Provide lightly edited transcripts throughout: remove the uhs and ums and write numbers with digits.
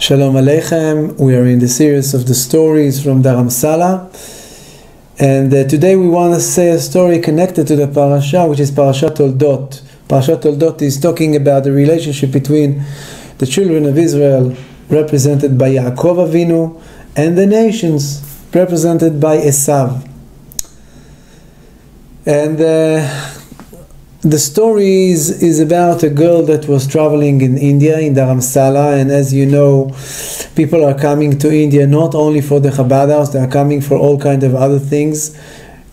Shalom Aleichem. We are in the series of the stories from Dharamsala, and today we want to say a story connected to the parasha, which is Parashat Toldot. Parashat Toldot is talking about the relationship between the children of Israel, represented by Yaakov Avinu, and the nations, represented by Esav. And the story is about a girl that was traveling in India, in Dharamsala, and as you know, people are coming to India not only for the Chabad house, they are coming for all kinds of other things.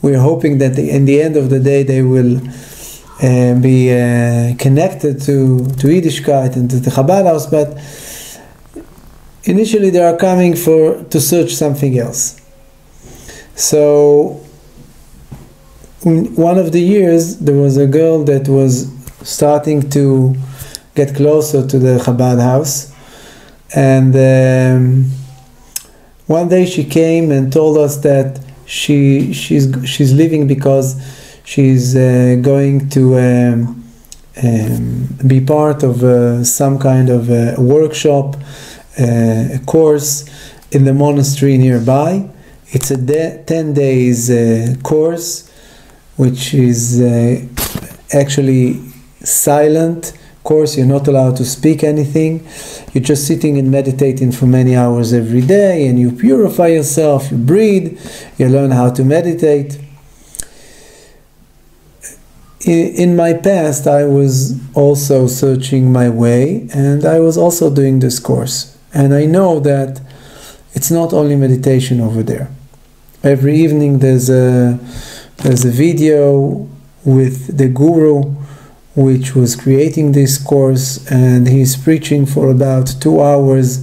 We are hoping that in the end of the day they will be connected to Yiddishkeit and to the Chabad house, but initially they are coming to search something else. So in one of the years, there was a girl that was starting to get closer to the Chabad house, and one day she came and told us that she's leaving because she's going to be part of some kind of a workshop, a course in the monastery nearby. It's a 10 days course, which is actually silent course. You're not allowed to speak anything. You're just sitting and meditating for many hours every day, and you purify yourself, you breathe, you learn how to meditate. In my past, I was also searching my way, and I was also doing this course. And I know that it's not only meditation over there. Every evening there's a video with the guru which was creating this course, and he's preaching for about 2 hours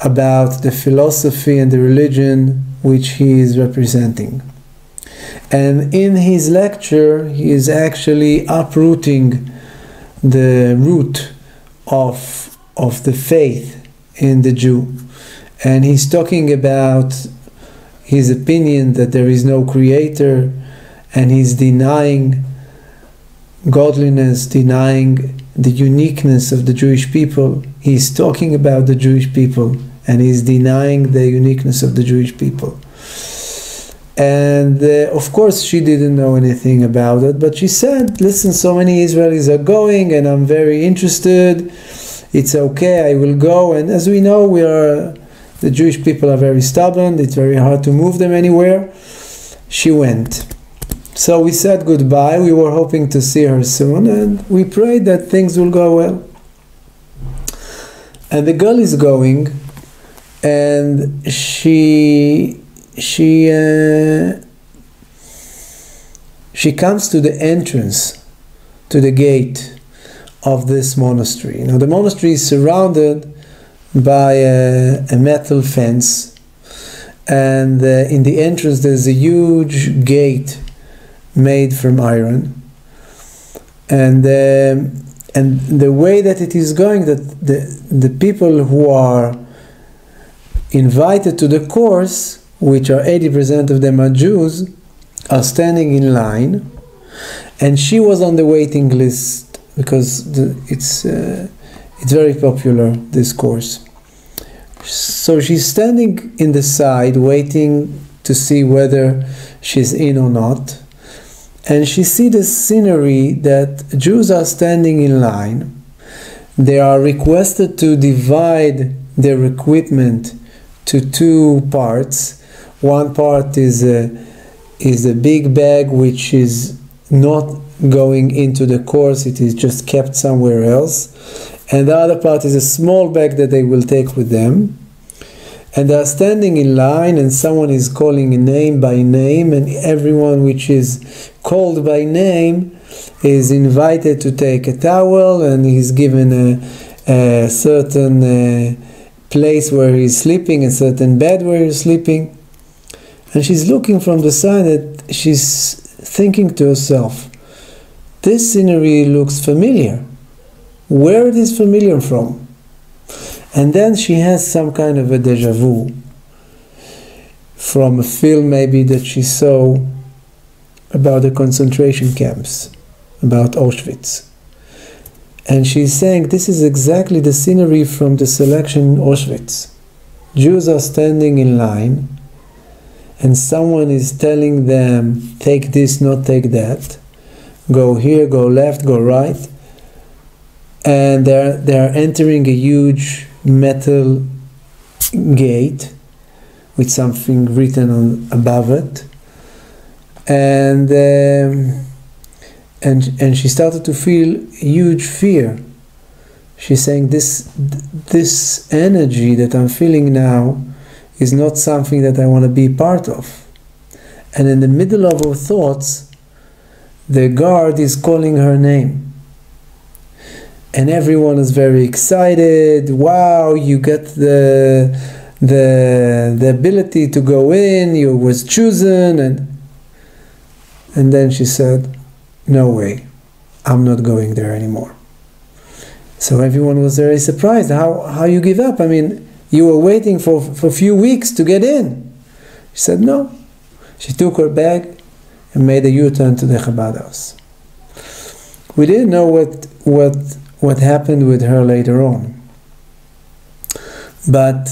about the philosophy and the religion which he is representing. And in his lecture he is actually uprooting the root of the faith in the Jew, and he's talking about his opinion that there is no creator, and he's denying godliness, denying the uniqueness of the Jewish people. He's talking about the Jewish people, and he's denying the uniqueness of the Jewish people. And of course she didn't know anything about it, but she said, listen, so many Israelis are going and I'm very interested. It's okay, I will go. And as we know, the Jewish people are very stubborn. It's very hard to move them anywhere. She went. So we said goodbye. We were hoping to see her soon, and we prayed that things will go well. And the girl is going, and she comes to the entrance, to the gate of this monastery. Now the monastery is surrounded by a metal fence, and in the entrance there's a huge gate made from iron, and the way that it is going, that the people who are invited to the course, which are 80% of them are Jews, are standing in line, and she was on the waiting list because it's very popular, this course. So she's standing in the side waiting to see whether she's in or not, and she sees the scenery that Jews are standing in line. They are requested to divide their equipment to 2 parts. One part is a big bag which is not going into the course, it is just kept somewhere else, and the other part is a small bag that they will take with them. And they are standing in line, and someone is calling a name by name, and everyone which is called by name is invited to take a towel, and he's given a certain place where he's sleeping, a certain bed where he's sleeping. And she's looking from the side, that she's thinking to herself, this scenery looks familiar. Where it is familiar from? And then she has some kind of a deja vu from a film maybe that she saw about the concentration camps, about Auschwitz. And she's saying this is exactly the scenery from the selection in Auschwitz. Jews are standing in line, and someone is telling them, take this, not take that. Go here, go left, go right. And they're entering a huge metal gate with something written on above it. And she started to feel huge fear. She's saying this energy that I'm feeling now is not something that I want to be part of. And in the middle of her thoughts, the guard is calling her name. And everyone is very excited. Wow, you get the ability to go in, you was chosen. And then she said, no way, I'm not going there anymore. So everyone was very surprised. How you give up? I mean, you were waiting for a few weeks to get in. She said no. She took her bag and made a U-turn to the Chabad house. We didn't know what happened with her later on. But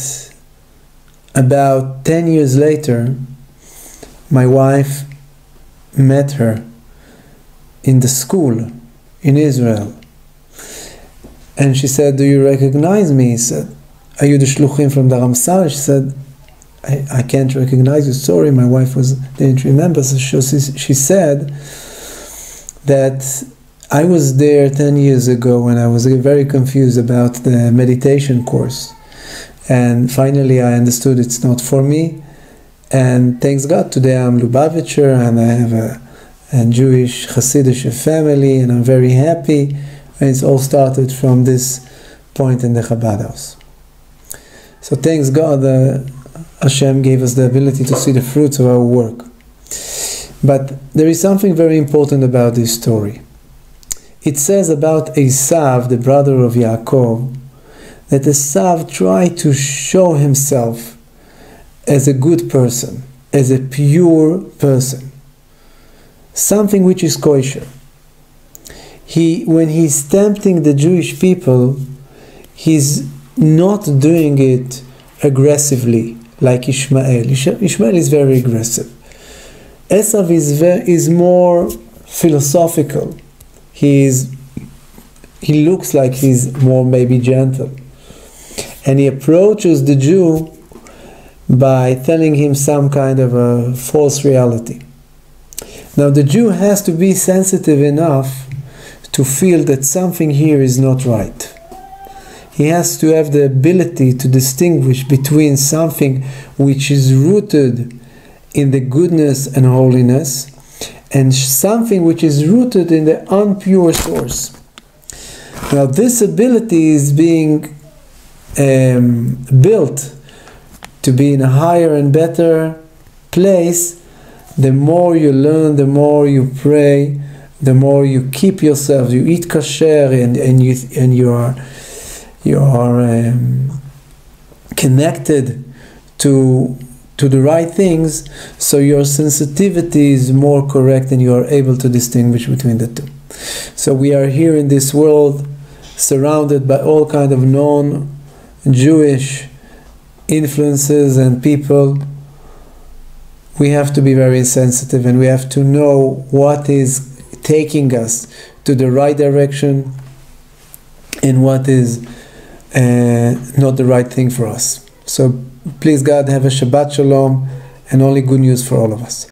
about 10 years later, my wife met her in the school in Israel. And she said, do you recognize me? He said, are you the Shluchim from Dharamsala? She said, I can't recognize you, sorry, my wife didn't remember. So she said that I was there 10 years ago and I was very confused about the meditation course. And finally I understood it's not for me. And thanks God, today I'm Lubavitcher and I have a Jewish Hasidic family and I'm very happy. And it's all started from this point in the Chabad house. So thanks God, Hashem gave us the ability to see the fruits of our work. But there is something very important about this story. It says about Esav, the brother of Yaakov, that Esav tried to show himself as a good person, as a pure person, something which is kosher. When he's tempting the Jewish people, he's not doing it aggressively like Ishmael. Ishmael is very aggressive. Esav is more philosophical. He looks like he's more maybe gentle. And he approaches the Jew by telling him some kind of a false reality. Now the Jew has to be sensitive enough to feel that something here is not right. He has to have the ability to distinguish between something which is rooted in the goodness and holiness and something which is rooted in the unpure source. Now this ability is being built to be in a higher and better place. The more you learn, the more you pray, the more you keep yourself, you eat kasher and you are connected to the right things, so your sensitivity is more correct and you are able to distinguish between the two. So we are here in this world surrounded by all kind of non-Jewish influences and people. We have to be very sensitive and we have to know what is taking us to the right direction and what is not the right thing for us. So please God, have a Shabbat Shalom and only good news for all of us.